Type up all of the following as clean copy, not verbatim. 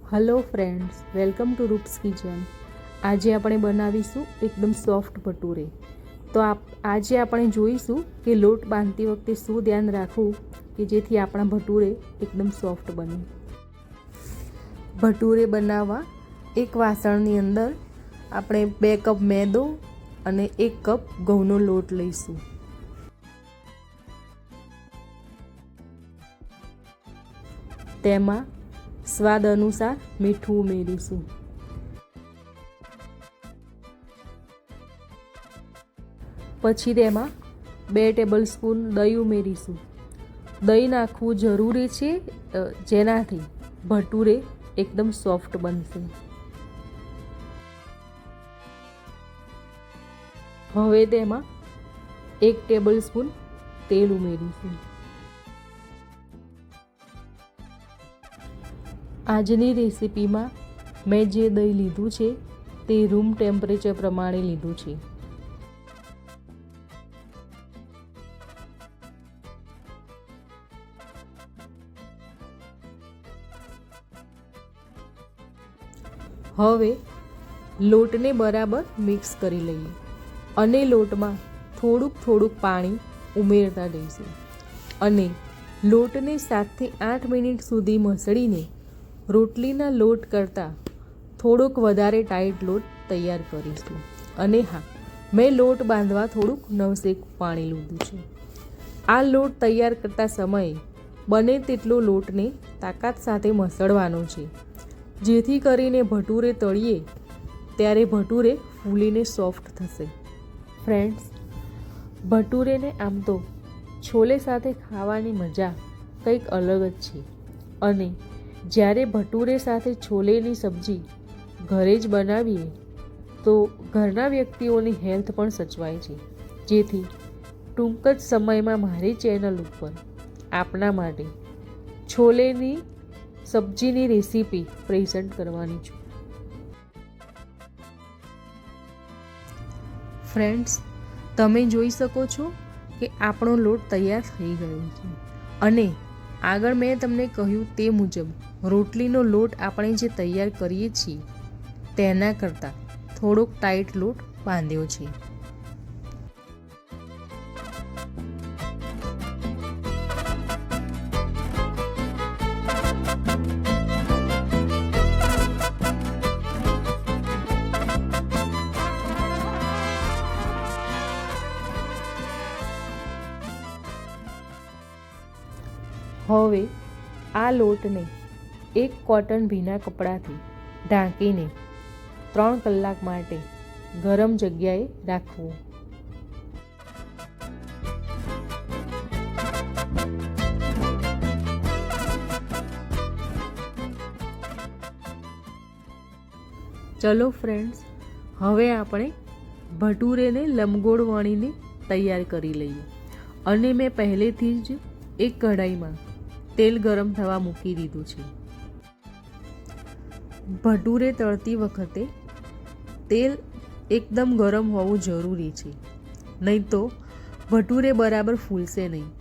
Hello friends, welcome to roofs kitchen. આજે આપણે બનાવીશું એકદમ સોફ્ટ ભટુરે. તો આજે આપણે જોઈશું કે લોટ બાંધતી વખતે શું ધ્યાન રાખવું કે જેથી આપણા ભટુરે એકદમ સોફ્ટ બને. ભટુરે બનાવવા એક વાસણની અંદર આપણે 2 કપ મેદો અને 1 કપ ઘઉંનો લોટ લઈશું. તેમાં સ્વાદ અનુસાર મીઠું ઉમેરીશું. પછી તેમાં 2 ટેબલસ્પૂન દહીં ઉમેરીશું. દહીં નાખવું જરૂરી છે, જેનાથી ભટુરે એકદમ સોફ્ટ બનશે. હવે તેમાં 1 ટેબલસ્પૂન તેલ ઉમેરીશું. આજની રેસીપીમાં મેં જે દહીં લીધું છે તે રૂમ ટેમ્પરેચર પ્રમાણે લીધું છે. હવે લોટને બરાબર મિક્સ કરી લઈએ અને લોટમાં થોડુંક પાણી ઉમેરતા જઈશું અને લોટને 7 થી 8 મિનિટ સુધી મસળીને રોટલીના લોટ કરતાં થોડોક વધારે ટાઈટ લોટ તૈયાર કરીશું. અને હા, મેં લોટ બાંધવા થોડુંક નવશેકું પાણી લીધું છે. આ લોટ તૈયાર કરતા સમયે બને તેટલો લોટને તાકાત સાથે મસળવાનો છે, જેથી કરીને ભટુરે તળીએ ત્યારે ભટુરે ફૂલીને સોફ્ટ થશે. ફ્રેન્ડ્સ, ભટુરેને આમ તો છોલે સાથે ખાવાની મજા કંઈક અલગ જ છે. અને જ્યારે ભટુરે સાથે છોલેની સબ્જી ઘરે જ બનાવીએ તો ઘરના વ્યક્તિઓની હેલ્થ પણ સચવાય છે. જેથી ટૂંક જ સમયમાં મારી ચેનલ ઉપર આપના માટે છોલેની સબ્જીની રેસીપી પ્રેઝન્ટ કરવાની છું. ફ્રેન્ડ્સ, તમે જોઈ શકો છો કે આપણો લોટ તૈયાર થઈ ગયો છે. અને આગળ મેં તમને કહ્યું તે મુજબ રોટલીનો લોટ આપણે જે તૈયાર કરીએ છીએ તેના કરતાં થોડોક ટાઈટ લોટ બાંધ્યો છે. હવે આ લોટને એક કોટન ભીના કપડાથી ઢાંકીને 3 કલાક માટે ગરમ જગ્યાએ રાખવો. ચલો ફ્રેન્ડ્સ, હવે આપણે ભટુરેને લંબગોળ વણીને તૈયાર કરી લઈએ. અને મેં પહેલેથી જ એક કઢાઈમાં તેલ ગરમ થવા મૂકી દીધું છે. ભટુરે તળતી વખતે તેલ એકદમ ગરમ હોવું જરૂરી છે, નહીં તો ભટુરે બરાબર ફૂલશે નહીં.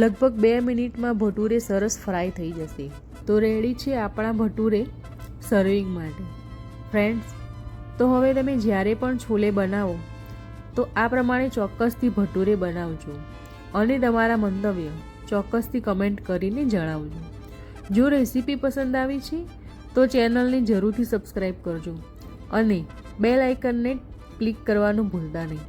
લગભગ 2 મિનિટમાં ભટુરે સરસ ફ્રાય થઈ જશે. તો રેડી છે આપણા ભટુરે સર્વિંગ માટે. ફ્રેન્ડ્સ, તો હવે તમે જ્યારે પણ છોલે બનાવો તો આ પ્રમાણે ચોક્કસથી ભટુરે બનાવજો અને તમારા મંતવ્ય ચોક્કસથી કમેન્ટ કરીને જણાવજો. જો રેસીપી પસંદ આવી છે તો ચેનલને જરૂરથી સબસ્ક્રાઈબ કરજો અને બેલ આઇકનને ક્લિક કરવાનું ભૂલતા નહીં.